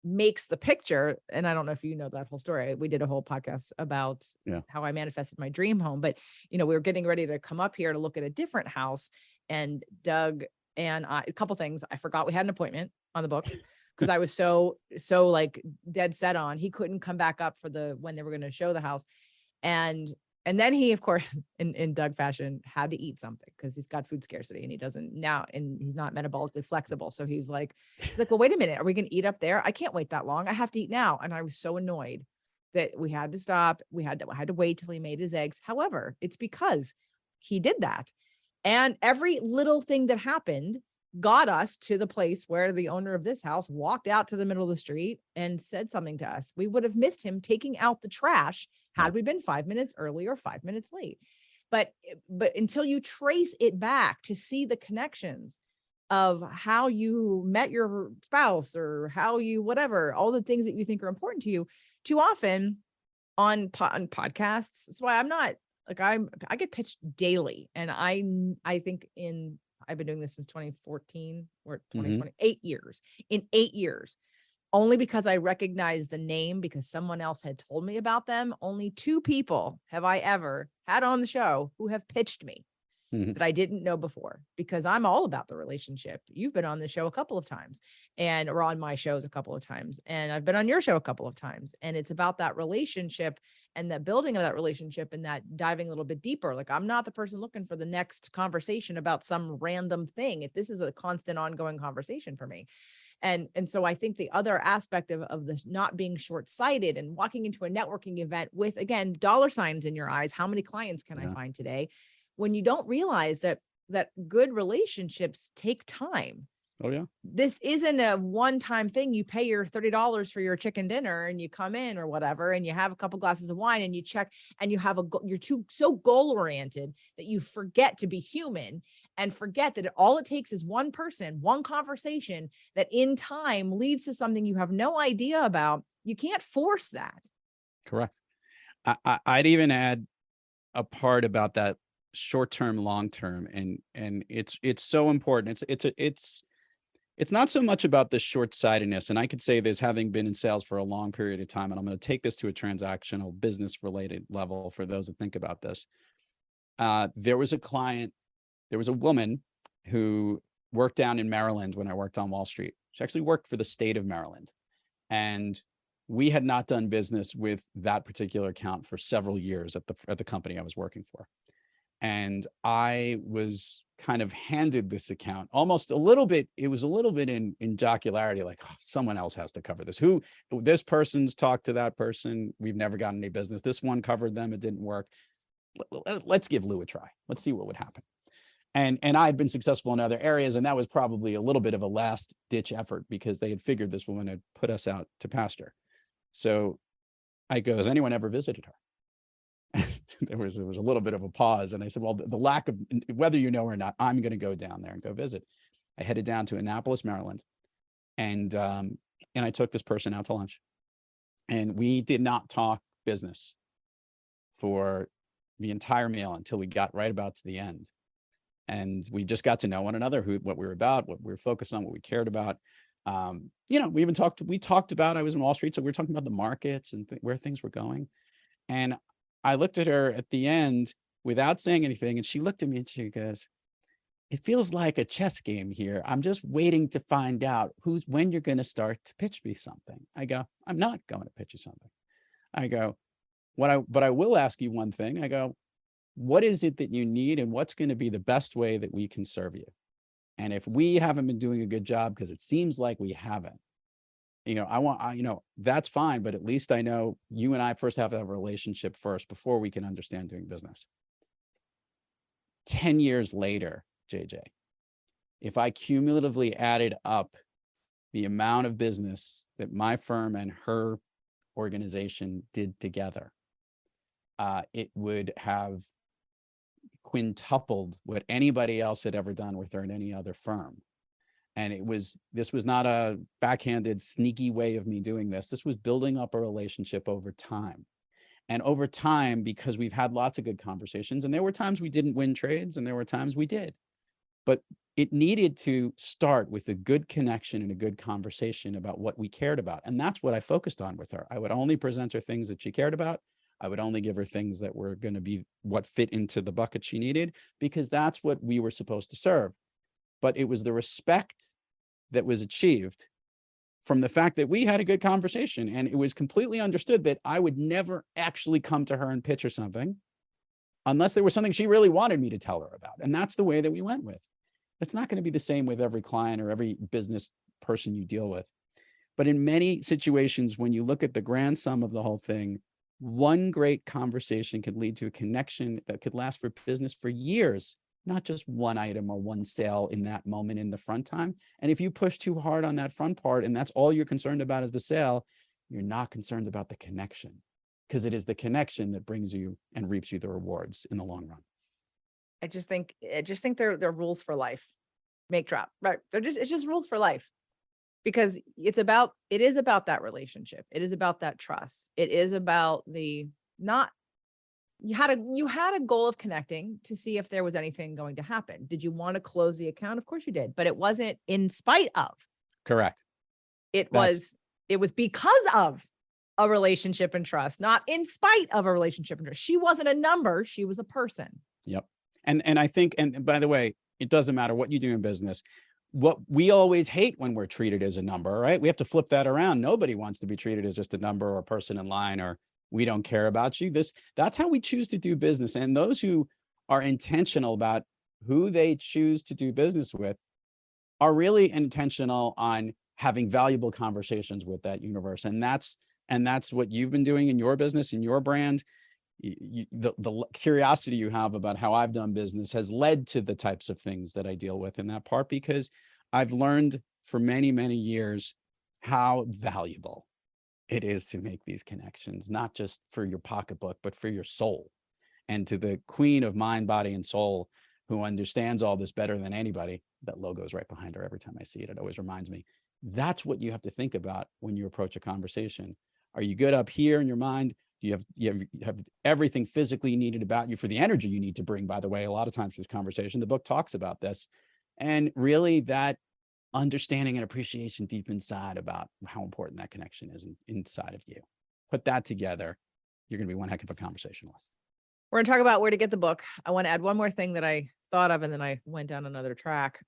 Speaker 1: makes the picture. And I don't know if you know that whole story. We did a whole podcast about how I manifested my dream home, but we were getting ready to come up here to look at a different house, and Doug and I, a couple things, I forgot we had an appointment on the books because I was so like dead set on, he couldn't come back up for when they were going to show the house. And then he, of course, in Doug fashion, had to eat something because he's got food scarcity and he doesn't now, and he's not metabolically flexible. So he's like, well, wait a minute, are we going to eat up there? I can't wait that long. I have to eat now. And I was so annoyed that we had to stop. I had to wait till he made his eggs. However, it's because he did that. And every little thing that happened got us to the place where the owner of this house walked out to the middle of the street and said something to us. We would have missed him taking out the trash had we been 5 minutes early or 5 minutes late. But until you trace it back to see the connections of how you met your spouse or how you, whatever, all the things that you think are important to you, too often on podcasts. That's why I'm not like, I get pitched daily. And I think I've been doing this since 2014 or 2020, 8 years. In 8 years, only because I recognized the name because someone else had told me about them. Only 2 people have I ever had on the show who have pitched me that I didn't know before, because I'm all about the relationship. You've been on the show a couple of times or on my shows a couple of times, and I've been on your show a couple of times. And it's about that relationship and the building of that relationship and that diving a little bit deeper. Like, I'm not the person looking for the next conversation about some random thing. If this is a constant ongoing conversation for me. And so I think the other aspect of the not being short-sighted and walking into a networking event with, again, dollar signs in your eyes, how many clients can I find today? When you don't realize that good relationships take time.
Speaker 2: Oh yeah. This
Speaker 1: isn't a one-time thing. You pay your $30 for your chicken dinner and you come in or whatever, and you have a couple glasses of wine and you check, and you have you're so goal-oriented that you forget to be human and forget that all it takes is one person, one conversation that in time leads to something you have no idea about. You can't force that.
Speaker 2: Correct. I'd even add a part about that short-term, long-term, and it's so important. It's not so much about the short-sightedness. And I could say this, having been in sales for a long period of time, and I'm going to take this to a transactional business related level for those that think about this. There was a woman who worked down in Maryland when I worked on Wall Street. She actually worked for the state of Maryland. And we had not done business with that particular account for several years at the company I was working for. And I was kind of handed this account almost a little bit. It was a little bit in jocularity, like, oh, someone else has to cover this. This person's talked to that person. We've never gotten any business. This one covered them. It didn't work. Let's give Lou a try. Let's see what would happen. And I'd been successful in other areas. And that was probably a little bit of a last ditch effort because they had figured this woman had put us out to pasture. So I go, has anyone ever visited her? There was a little bit of a pause. And I said, well, the lack of, whether you know or not, I'm going to go down there and go visit. I headed down to Annapolis, Maryland. And I took this person out to lunch, and we did not talk business for the entire meal until we got right about to the end. And we just got to know one another, what we were about, what we were focused on, what we cared about. We talked about, I was in Wall Street, so we were talking about the markets and where things were going. And I looked at her at the end without saying anything. And she looked at me and she goes, "It feels like a chess game here. I'm just waiting to find out when you're going to start to pitch me something." I go, "I'm not going to pitch you something." I go, but I will ask you one thing." I go, "What is it that you need and what's going to be the best way that we can serve you? And if we haven't been doing a good job, because it seems like we haven't, that's fine, but at least I know you and I first have to have a relationship first before we can understand doing business." 10 years later, JJ, if I cumulatively added up the amount of business that my firm and her organization did together, it would have quintupled what anybody else had ever done with her in any other firm. And this was not a backhanded, sneaky way of me doing this. This was building up a relationship over time. And over time, because we've had lots of good conversations, and there were times we didn't win trades and there were times we did, but it needed to start with a good connection and a good conversation about what we cared about. And that's what I focused on with her. I would only present her things that she cared about. I would only give her things that were going to be what fit into the bucket she needed, because that's what we were supposed to serve. But it was the respect that was achieved from the fact that we had a good conversation, and it was completely understood that I would never actually come to her and pitch her something unless there was something she really wanted me to tell her about. And that's the way that we went with. It's not going to be the same with every client or every business person you deal with. But in many situations, when you look at the grand sum of the whole thing, one great conversation could lead to a connection that could last for business for years, not just one item or one sale in that moment in the front time. And if you push too hard on that front part and that's all you're concerned about is the sale, you're not concerned about the connection, because it is the connection that brings you and reaps you the rewards in the long run.
Speaker 1: I just think they're rules for life. Make drop, right? It's just rules for life, because it is about that relationship. It is about that trust. It is about you had a goal of connecting to see if there was anything going to happen. Did you want to close the account? Of course you did, but it wasn't in spite of.
Speaker 2: Correct.
Speaker 1: It was because of a relationship and trust, not in spite of a relationship and trust. She wasn't a number, she was a person.
Speaker 2: Yep. And I think, and by the way, it doesn't matter what you do in business. What we always hate when we're treated as a number, right? We have to flip that around. Nobody wants to be treated as just a number or a person in line, or we don't care about you. That's how we choose to do business. And those who are intentional about who they choose to do business with are really intentional on having valuable conversations with that universe. And that's what you've been doing in your business, in your brand. The curiosity you have about how I've done business has led to the types of things that I deal with in that part, because I've learned for many, many years how valuable it is to make these connections, not just for your pocketbook, but for your soul. And to the queen of mind, body, and soul, who understands all this better than anybody, that logo is right behind her every time I see it. It always reminds me. That's what you have to think about when you approach a conversation. Are you good up here in your mind? You have everything physically needed about you for the energy you need to bring, by the way, a lot of times for this conversation. The book talks about this. And really that understanding and appreciation deep inside about how important that connection is inside of you. Put that together, you're going to be one heck of a conversationalist.
Speaker 1: We're going to talk about where to get the book. I want to add one more thing that I thought of, and then I went down another track,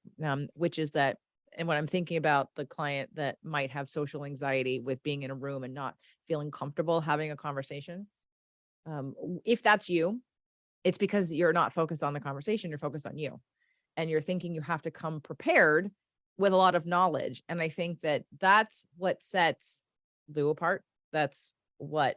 Speaker 1: which is that, and when I'm thinking about the client that might have social anxiety with being in a room and not feeling comfortable having a conversation, if that's you, it's because you're not focused on the conversation, you're focused on you. And you're thinking you have to come prepared with a lot of knowledge. And I think that that's what sets Lou apart. That's what,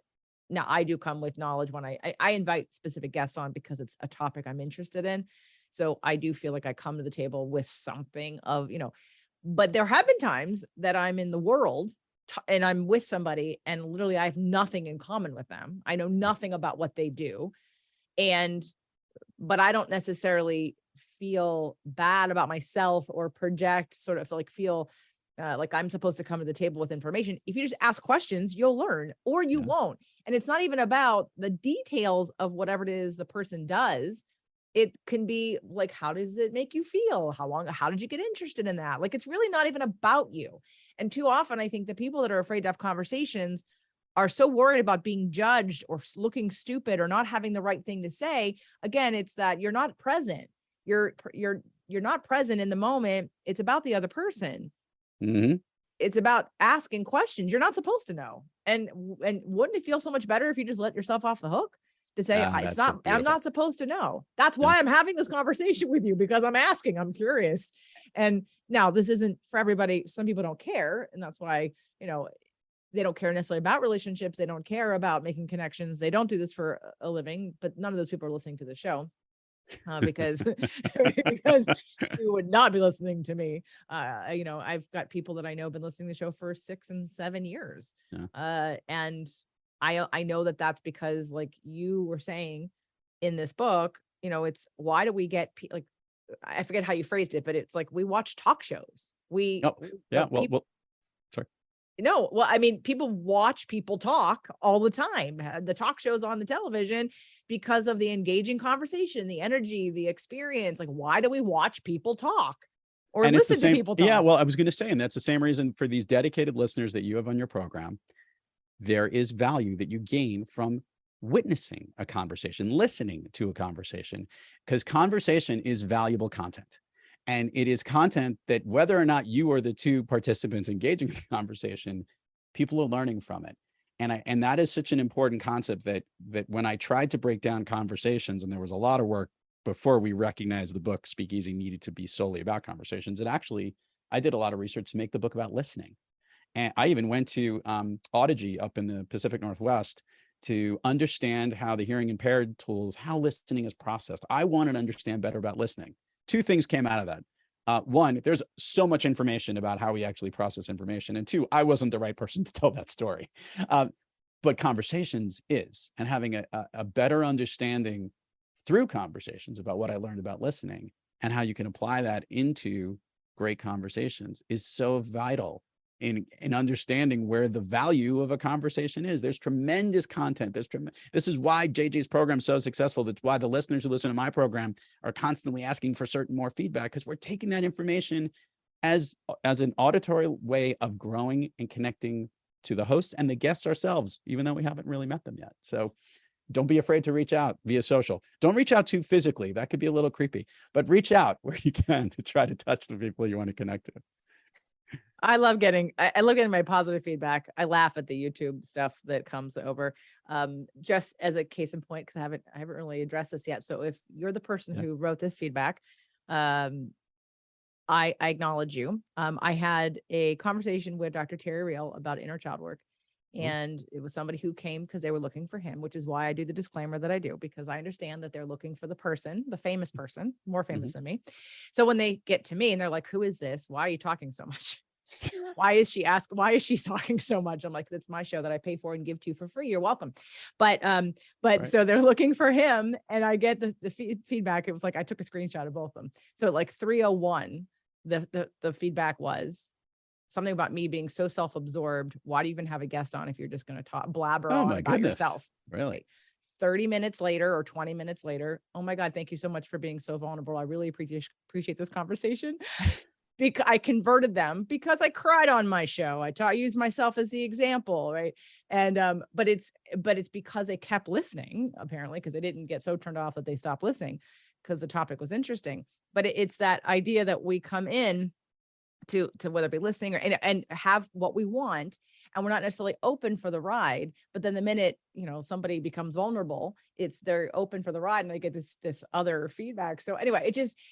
Speaker 1: now I do come with knowledge when I invite specific guests on because it's a topic I'm interested in. So I do feel like I come to the table with something of, but there have been times that I'm in the world and I'm with somebody and literally I have nothing in common with them. I know nothing about what they do. But I don't necessarily feel bad about myself or project feel like I'm supposed to come to the table with information. If you just ask questions, you'll learn, or you won't. And it's not even about the details of whatever it is the person does. it can be like, how does it make you feel? How did you get interested in that? Like, it's really not even about you. And too often, I think the people that are afraid to have conversations are so worried about being judged or looking stupid or not having the right thing to say. Again, it's that you're not present. You're not present in the moment. It's about the other person.
Speaker 2: Mm-hmm.
Speaker 1: It's about asking questions you're not supposed to know. And wouldn't it feel so much better if you just let yourself off the hook to say, it's
Speaker 2: That's
Speaker 1: not, I'm
Speaker 2: beautiful.
Speaker 1: not supposed to know. That's why I'm having this conversation with you, because I'm asking, I'm curious. And now this isn't for everybody. Some people don't care. And that's why, they don't care necessarily about relationships. They don't care about making connections. They don't do this for a living, but none of those people are listening to the show. Because because you would not be listening to me. I've got people that I know have been listening to the show for 6 and 7 years.
Speaker 2: Yeah.
Speaker 1: And I know that that's because, like you were saying in this book, it's why do we get like, I forget how you phrased it, but it's like we watch talk shows.
Speaker 2: Yeah. Well, sorry.
Speaker 1: No, well, I mean, people watch people talk all the time. The talk shows on the television because of the engaging conversation, the energy, the experience. Like, why do we watch people talk or
Speaker 2: And it's the
Speaker 1: listen to
Speaker 2: same.
Speaker 1: people talk?
Speaker 2: Yeah. Well, I was going to say, and that's the same reason for these dedicated listeners that you have on your program. There is value that you gain from witnessing a conversation, listening to a conversation, because conversation is valuable content. And it is content that whether or not you are the two participants engaging in the conversation, people are learning from it. And that is such an important concept that when I tried to break down conversations, and there was a lot of work before we recognized the book Speakeasy needed to be solely about conversations, I did a lot of research to make the book about listening. And I even went to Audigy up in the Pacific Northwest to understand how the hearing impaired tools, how listening is processed. I wanted to understand better about listening. Two things came out of that. One, there's so much information about how we actually process information. And two, I wasn't the right person to tell that story. But conversations is, and having a better understanding through conversations about what I learned about listening and how you can apply that into great conversations is so vital in understanding where the value of a conversation is. There's tremendous content. This is why JJ's program is so successful. That's why the listeners who listen to my program are constantly asking for certain more feedback, because we're taking that information as an auditory way of growing and connecting to the host and the guests ourselves, even though we haven't really met them yet. So don't be afraid to reach out via social. Don't reach out too physically. That could be a little creepy, but reach out where you can to try to touch the people you want to connect to.
Speaker 1: I love getting my positive feedback. I laugh at the YouTube stuff that comes over. Just as a case in point, because I haven't really addressed this yet. So if you're the person who wrote this feedback, I acknowledge you. I had a conversation with Dr. Terry Real about inner child work. And it was somebody who came because they were looking for him, which is why I do the disclaimer that I do, because I understand that they're looking for the person, the famous person, more famous than me. So when they get to me and they're like, who is this? Why are you talking so much? Why is she talking so much? I'm like, it's my show that I pay for and give to you for free. You're welcome. But right. So they're looking for him, and I get the feedback. It was like, I took a screenshot of both of them. So at like 3:01, the feedback was something about me being so self-absorbed. Why do you even have a guest on if you're just going to blabber on about yourself?
Speaker 2: Really?
Speaker 1: 30 minutes later or 20 minutes later, oh my God, thank you so much for being so vulnerable. I really appreciate this conversation. Because I converted them because I cried on my show. I use myself as the example, right? And but it's because they kept listening, apparently, because they didn't get so turned off that they stopped listening because the topic was interesting. But it's that idea that we come in to whether it be listening or and have what we want, and we're not necessarily open for the ride. But then the minute somebody becomes vulnerable, they're open for the ride and they get this other feedback. So anyway,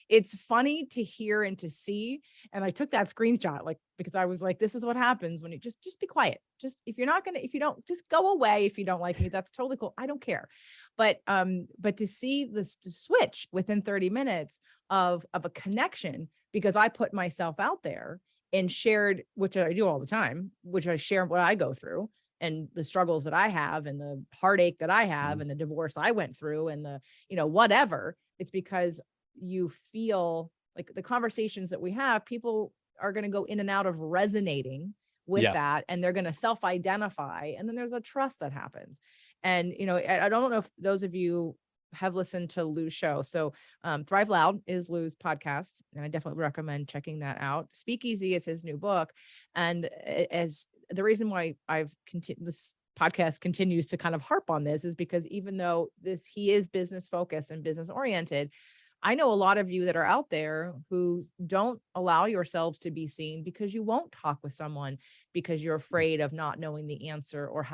Speaker 1: it's funny to hear and to see. And I took that screenshot because I was like, this is what happens when you just be quiet. Just if you don't, just go away. If you don't like me, that's totally cool. I don't care. But to see this to switch within 30 minutes of a connection, because I put myself out there and shared, which I do all the time, which I share what I go through and the struggles that I have and the heartache that I have and the divorce I went through and the, whatever. It's because you feel like the conversations that we have, people are going to go in and out of resonating with that, and they're going to self-identify. And then there's a trust that happens. And, I don't know if those of you have listened to Lou's show. So Thrive Loud is Lou's podcast, and I definitely recommend checking that out. Speakeasy is his new book. And as the reason why this podcast continues to kind of harp on this is because even though he is business focused and business oriented, I know a lot of you that are out there who don't allow yourselves to be seen because you won't talk with someone because you're afraid of not knowing the answer or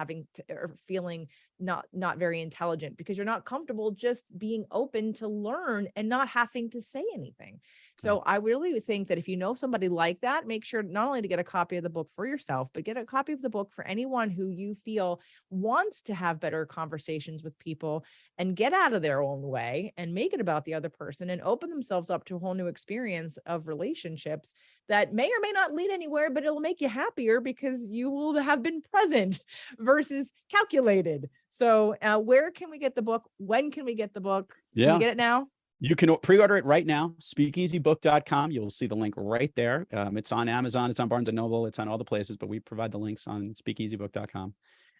Speaker 1: or feeling not very intelligent because you're not comfortable just being open to learn and not having to say anything. So I really think that if you know somebody like that, make sure not only to get a copy of the book for yourself, but get a copy of the book for anyone who you feel wants to have better conversations with people and get out of their own way and make it about the other person and open themselves up to a whole new experience of relationships that may or may not lead anywhere, but it'll make you happier because you will have been present versus calculated. So where can we get the book? When can we get the book? Can we get it now?
Speaker 2: You can pre-order it right now, speakeasybook.com. You'll see the link right there. It's on Amazon, it's on Barnes & Noble, it's on all the places, but we provide the links on speakeasybook.com.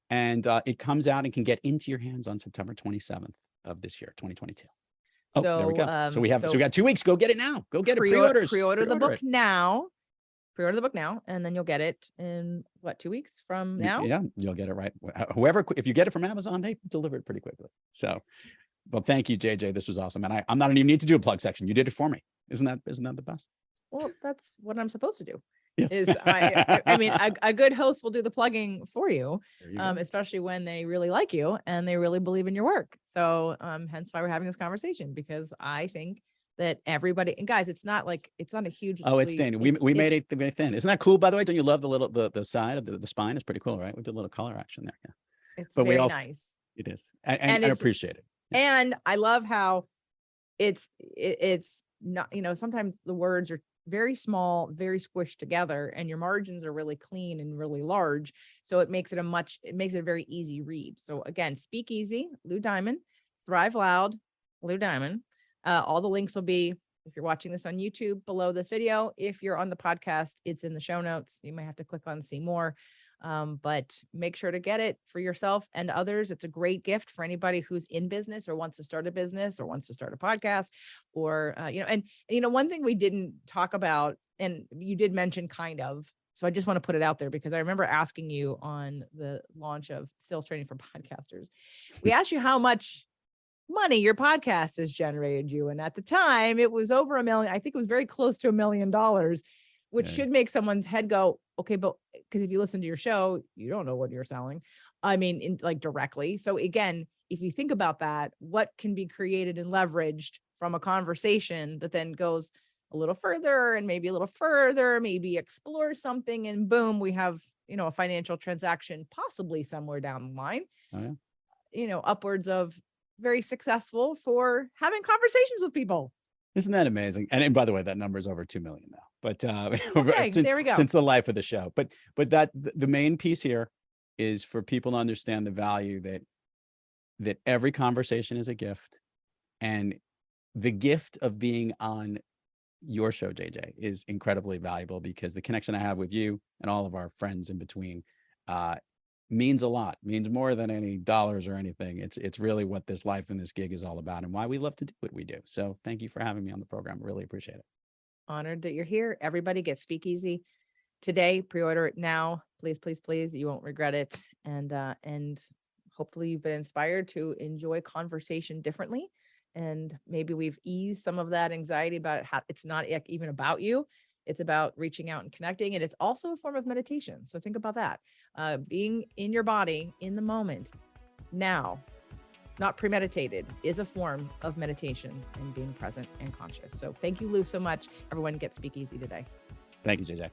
Speaker 2: And it comes out and can get into your hands on September 27th of this year, 2022. Oh, so there we go. So we got 2 weeks. Go get it now. Go get it.
Speaker 1: Pre-order the book now. Pre-order the book now, and then you'll get it in 2 weeks from now?
Speaker 2: Yeah, you'll get it right. If you get it from Amazon, they deliver it pretty quickly. So, well, thank you, JJ. This was awesome. And I'm not even need to do a plug section. You did it for me. Isn't that the best?
Speaker 1: Well, that's what I'm supposed to do.
Speaker 2: Yes.
Speaker 1: I mean, a good host will do the plugging for you, especially when they really like you and they really believe in your work. So hence why we're having this conversation, because I think that everybody, and guys, it's not a huge.
Speaker 2: Oh, it's thin. We made it very thin. Isn't that cool, by the way? Don't you love the side of the spine? It's pretty cool, right? We did a little color action there. Yeah.
Speaker 1: It's very nice.
Speaker 2: It is. And I appreciate it. Yeah.
Speaker 1: And I love how it's not, sometimes the words are very small, very squished together, and your margins are really clean and really large. So it makes it a very easy read. So again, Speakeasy, Lou Diamond, Thrive Loud, Lou Diamond. All the links will be, if you're watching this on YouTube, below this video. If you're on the podcast, it's in the show notes. You might have to click on see more. But make sure to get it for yourself and others. It's a great gift for anybody who's in business or wants to start a business or wants to start a podcast or, one thing we didn't talk about, and you did mention kind of, so I just want to put it out there because I remember asking you on the launch of Sales Training for Podcasters, we asked you how much money your podcast has generated you. And at the time it was over $1 million. I think it was very close to $1 million, which should make someone's head go, okay, but because if you listen to your show, you don't know what you're selling. I mean, directly. So again, if you think about that, what can be created and leveraged from a conversation that then goes a little further and maybe a little further, maybe explore something, and boom, we have, a financial transaction possibly somewhere down the line, upwards of very successful for having conversations with people.
Speaker 2: Isn't that amazing? And by the way, that number is over 2 million now, but
Speaker 1: okay, there we go.
Speaker 2: Since the life of the show, but that the main piece here is for people to understand the value that every conversation is a gift, and the gift of being on your show, JJ, is incredibly valuable because the connection I have with you and all of our friends in between, means a lot, means more than any dollars or anything. It's really what this life and this gig is all about and why we love to do what we do. So thank you for having me on the program. Really appreciate it.
Speaker 1: Honored that you're here. Everybody get Speakeasy today. Pre-order it now. Please, please, please. You won't regret it. And hopefully you've been inspired to enjoy conversation differently. And maybe we've eased some of that anxiety about how it's not even about you. It's about reaching out and connecting. And it's also a form of meditation. So think about that. Being in your body in the moment now, not premeditated, is a form of meditation and being present and conscious. So thank you, Lou, so much. Everyone get Speakeasy today.
Speaker 2: Thank you, JJ.